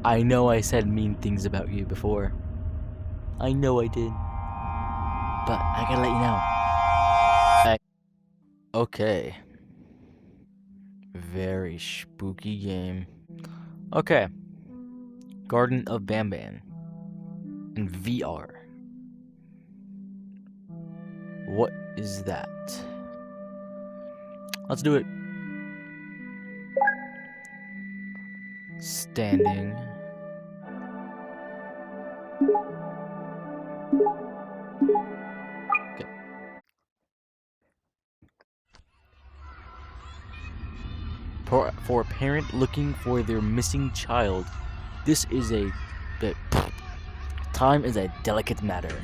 I know I said mean things about you before. I know I did. But I gotta let you know. Okay. Very spooky game. Okay. Garden of Banban. In VR. What is that? Let's do it. Standing. Okay. For a parent looking for their missing child, this is a bit. Time is a delicate matter.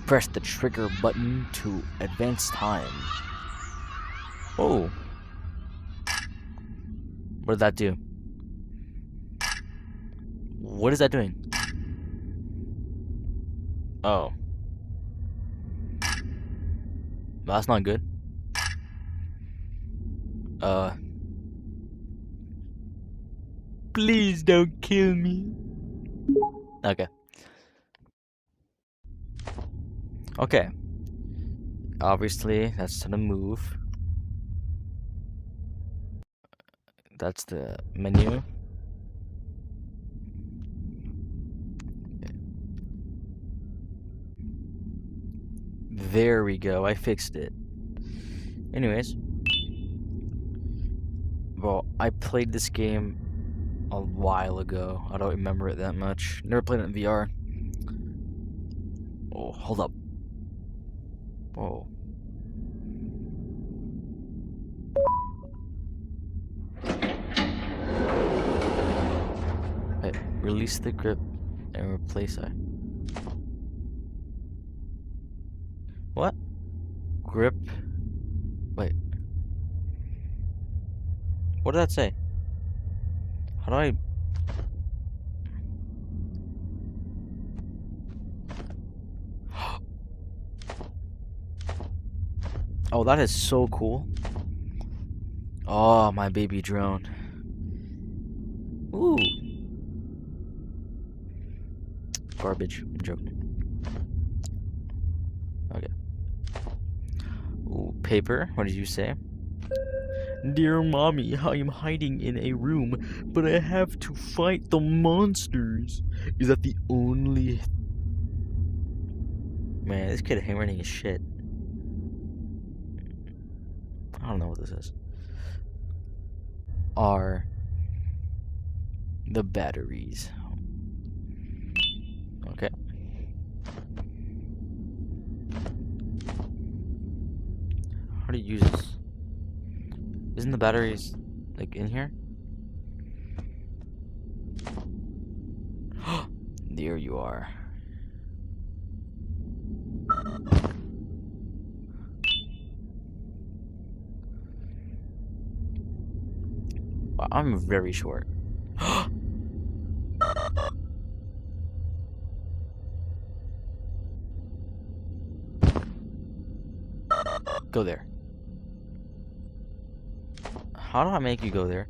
Press the trigger button to advance time. Oh. What did that do? What is that doing? Oh. That's not good. Please don't kill me. Okay. Okay. Obviously, that's to move. That's the menu. There we go. I fixed it. Anyways. Well, I played this game a while ago. I don't remember it that much. Never played it in VR. Oh, hold up. Whoa. Wait, release the grip and replace it. What? Grip? Wait. What did that say? How do I... Oh, that is so cool. Oh, my baby drone. Ooh. Garbage. I'm joking. Okay. Ooh, paper. What did you say? Dear mommy, I am hiding in a room, but I have to fight the monsters. Is that the only... Man, this kid handwriting is shit. I don't know what this is. Are the batteries. Okay. How do you use this? Isn't the batteries like in here? There you are. Wow, I'm very short. Go there. How do I make you go there?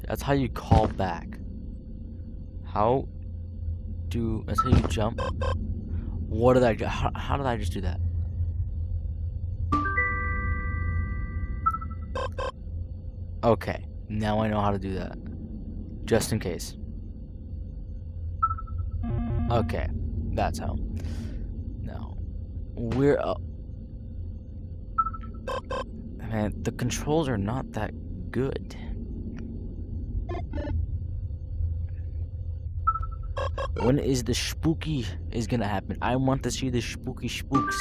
That's how you call back. That's how you jump? What did I how did I just do that? Okay, now I know how to do that. Just in case. Okay, that's how. Now, we're man, the controls are not that good. When is the spooky is gonna happen? I want to see the spooky spooks.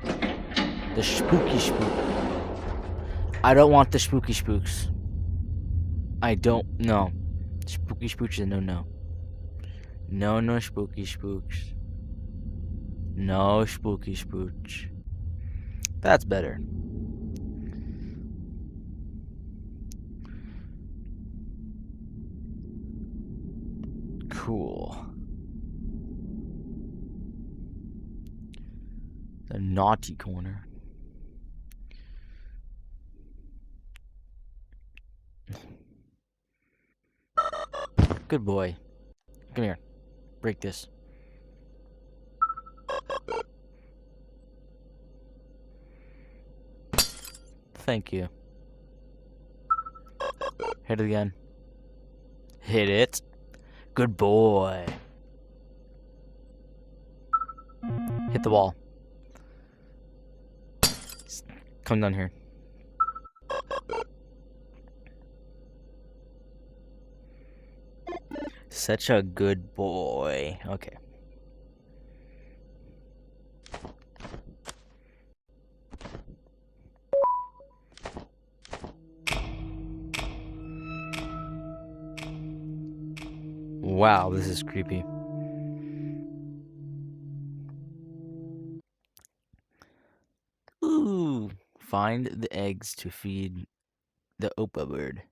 The spooky spook. I don't want the spooky spooks. I don't know. Spooky spooks is no. No spooky spooks. No spooky spooks. That's better. Cool. The naughty corner. Good boy. Come here. Break this. Thank you. Hit it again. Hit it. Good boy. Hit the wall. Come down here. Such a good boy. Okay. Wow, this is creepy. Ooh. Find the eggs to feed the Opa bird.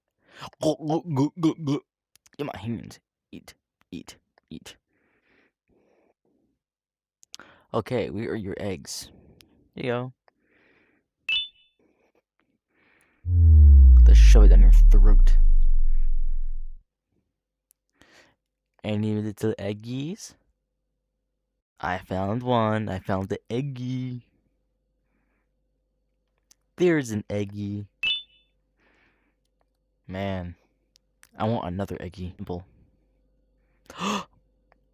In my hands. Eat, eat, eat. Okay, where are your eggs? Here you go. Let's shove it down your throat. Any little eggies? I found one. I found the eggie. There's an eggie. Man, I want another eggie. Simple.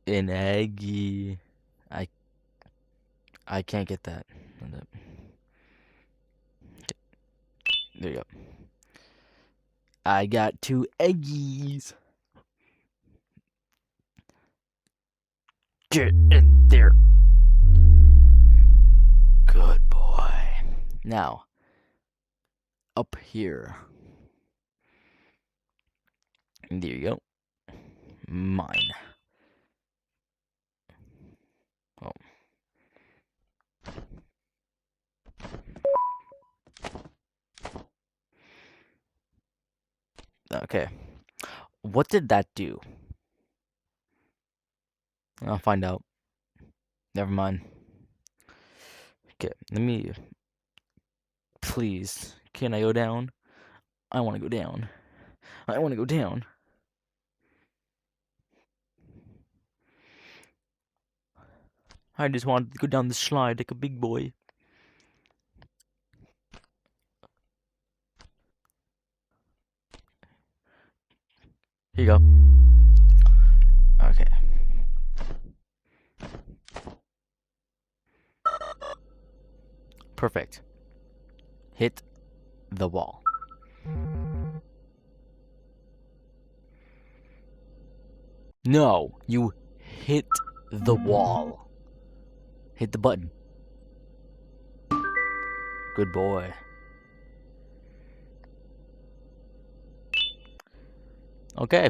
An eggie. I can't get that. There you go. I got 2 eggies. Get in there. Good boy. Now, up here. There you go. Mine. Oh. Okay. What did that do? I'll find out. Never mind. Okay, let me... Please, can I go down? I want to go down. I want to go down. I just wanted to go down the slide like a big boy. Here you go. Okay. Perfect. Hit the wall. No, you hit the wall. Hit the button. Good boy. Okay.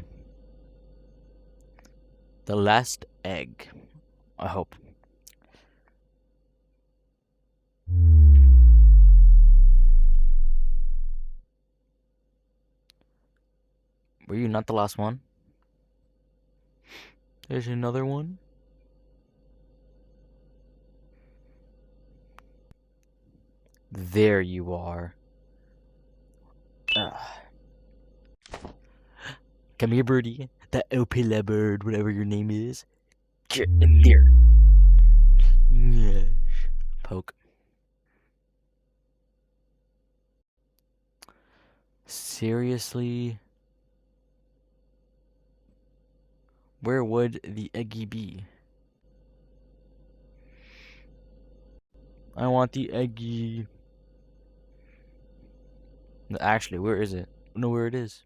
The last egg. I hope. Were you not the last one? There's another one. There you are. Come here, birdie. That Opila bird, whatever your name is. Get in there. Yes. Poke. Seriously? Where would the eggy be? I want the eggy. Actually, where is it? I don't know where it is.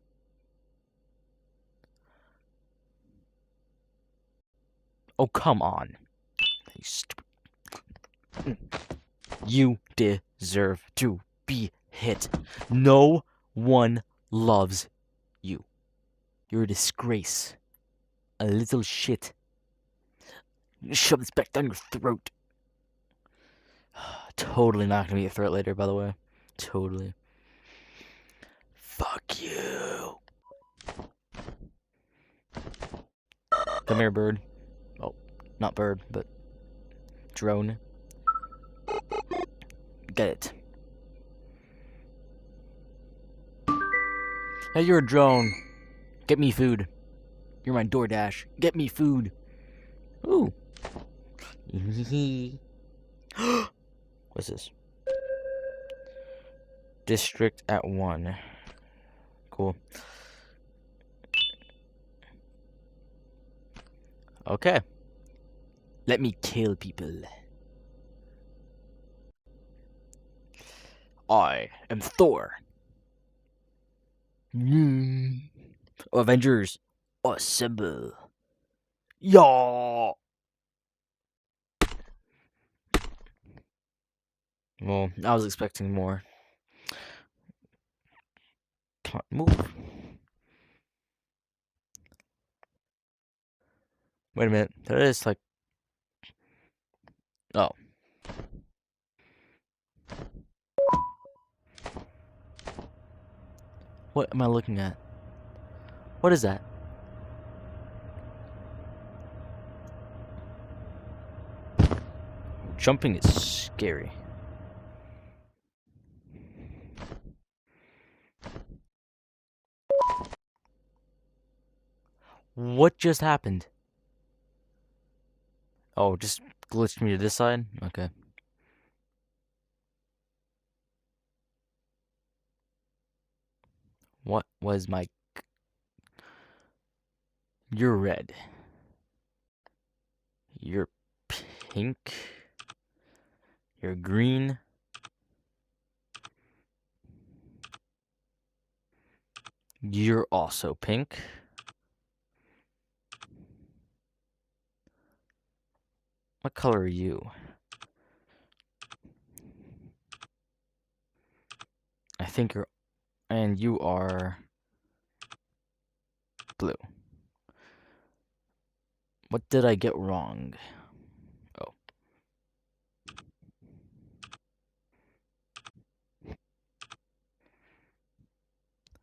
Oh, come on. You stupid. You deserve to be hit. No one loves you. You're a disgrace. A little shit. Shove this back down your throat. Totally not gonna be a threat later, by the way. Totally. Fuck you. Come here, bird. Oh, not bird, but drone. Get it. Hey, you're a drone. Get me food. You're my DoorDash. Get me food. Ooh. What's this? District at 1. Cool. Okay. Let me kill people. I am Thor. Avengers, assemble. Yaw. Well, I was expecting more. Come on, move. Wait a minute. That is like. Oh. What am I looking at? What is that? Jumping is scary. What just happened? Oh, just glitched me to this side? Okay. What was my... You're red. You're pink. You're green. You're also pink. What color are you? I think you're... And you are... blue. What did I get wrong? Oh.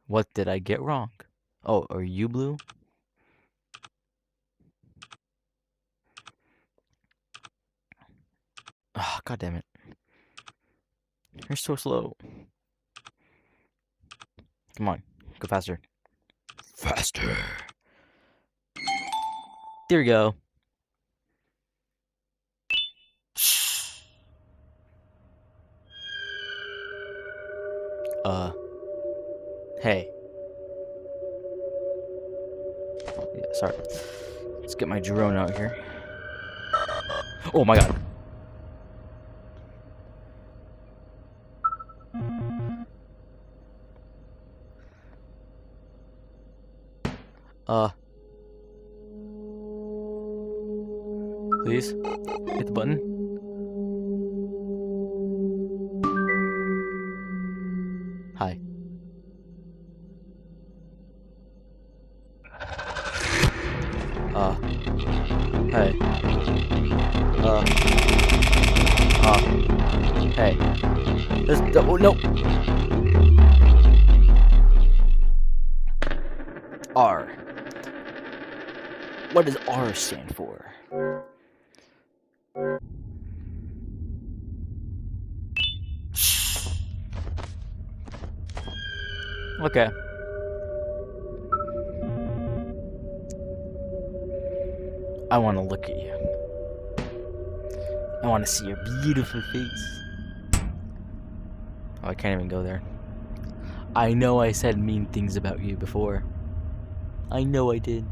What did I get wrong? Oh, are you blue? Ah, God damn it. You're so slow. Come on, go faster. Faster. There we go. Hey. Yeah, sorry. Let's get my drone out here. Oh my god. Please, hit the button. Hi. Hey. Hey. Oh, no. R. What does R stand for? Okay. I want to look at you. I want to see your beautiful face. Oh, I can't even go there. I know I said mean things about you before. I know I did.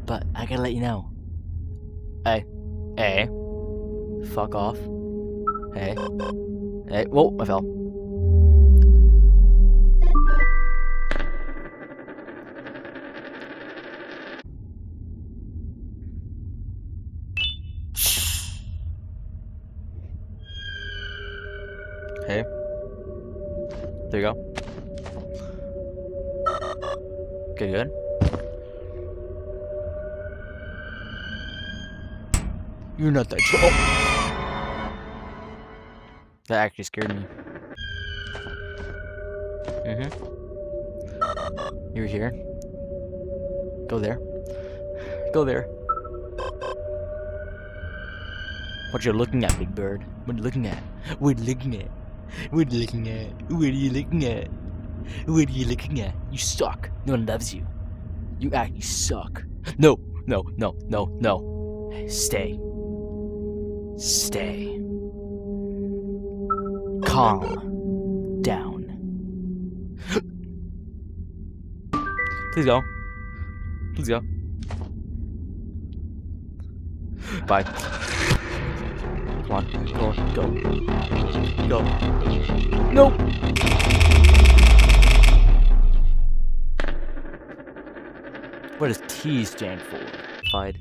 But I gotta let you know. Hey. Hey. Fuck off. Hey. Hey. Whoa, I fell. Hey. There you go. Okay, good. You're not that troll. Oh. That actually scared me. You're here. Go there. Go there. What you're looking at, big bird? What are you looking at? What are you looking at? What are you looking at? What are you looking at? What are you looking at? You suck. No one loves you. You actually suck. No, no, no, no, no. Stay. Stay. Calm down. Please go. Please go. Bye. Come on, come on, go. Go. Nope. What does T stand for? Fied.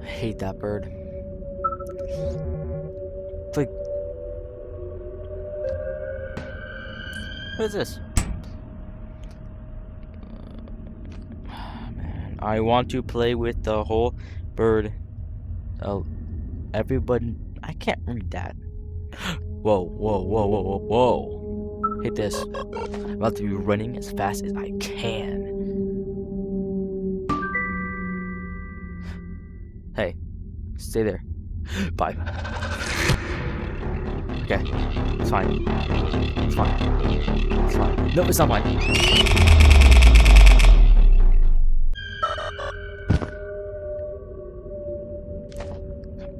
I hate that bird. It's like, what is this? Man, I want to play with the whole bird. Everybody, I can't read that. Whoa, whoa, whoa, whoa, whoa, whoa. Hit this. I'm about to be running as fast as I can. Hey, stay there. Bye. Okay, it's fine. It's fine. It's fine. No, it's not fine.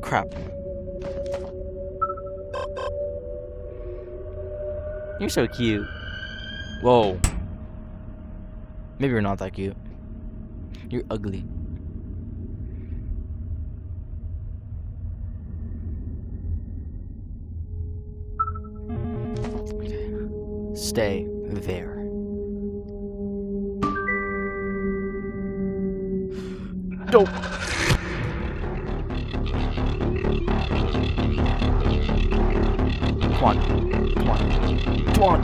Crap. You're so cute. Whoa. Maybe you're not that cute. You're ugly. Stay there. Don't. Come on. Come on. Come on.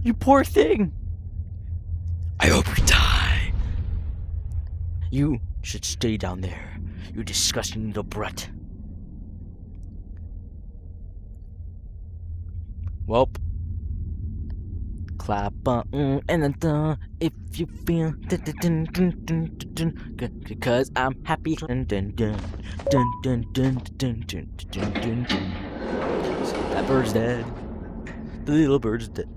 You poor thing. I hope you die. You should stay down there. You disgusting little brat. Welp. Clap and then if you feel because I'm happy. That bird's dead. The little bird's dead.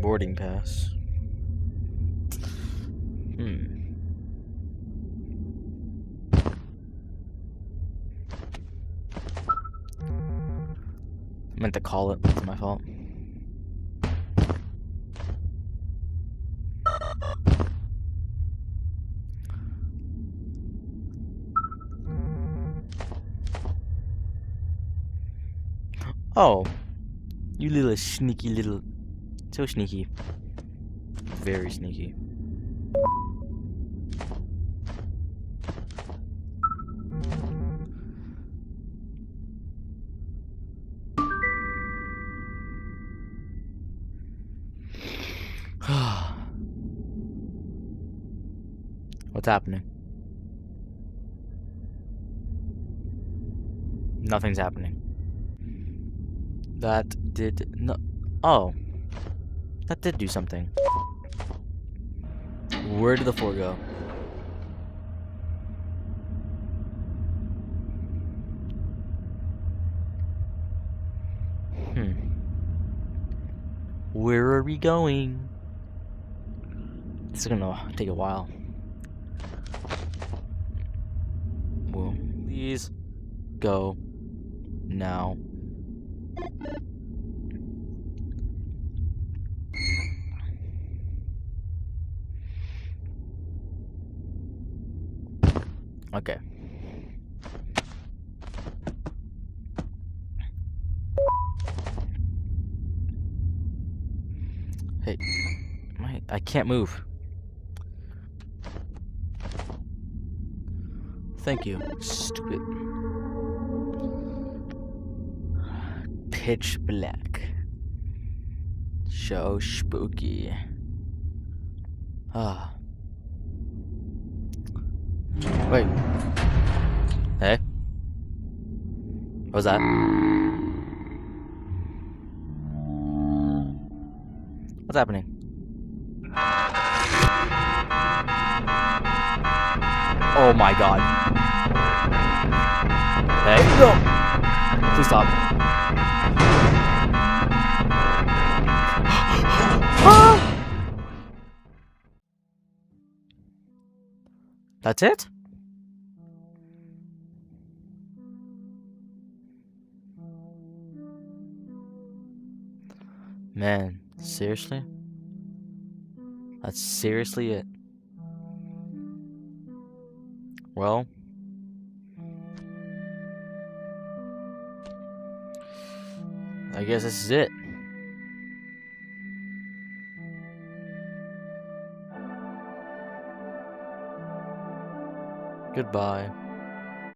Boarding pass. I meant to call it. It's my fault. Oh, you little sneaky little... So sneaky. Very sneaky. What's happening? Nothing's happening. That did no. Oh, that did do something. Where did the 4 go? Where are we going? This is gonna take a while. Well, please go now. Okay. Hey, I can't move. Thank you, stupid. Pitch black. So spooky. Ah. Wait. Hey? What was that? What's happening? Oh my god. Hey, no! Please stop. That's it? Man, seriously? That's seriously it. Well, I guess this is it. Goodbye.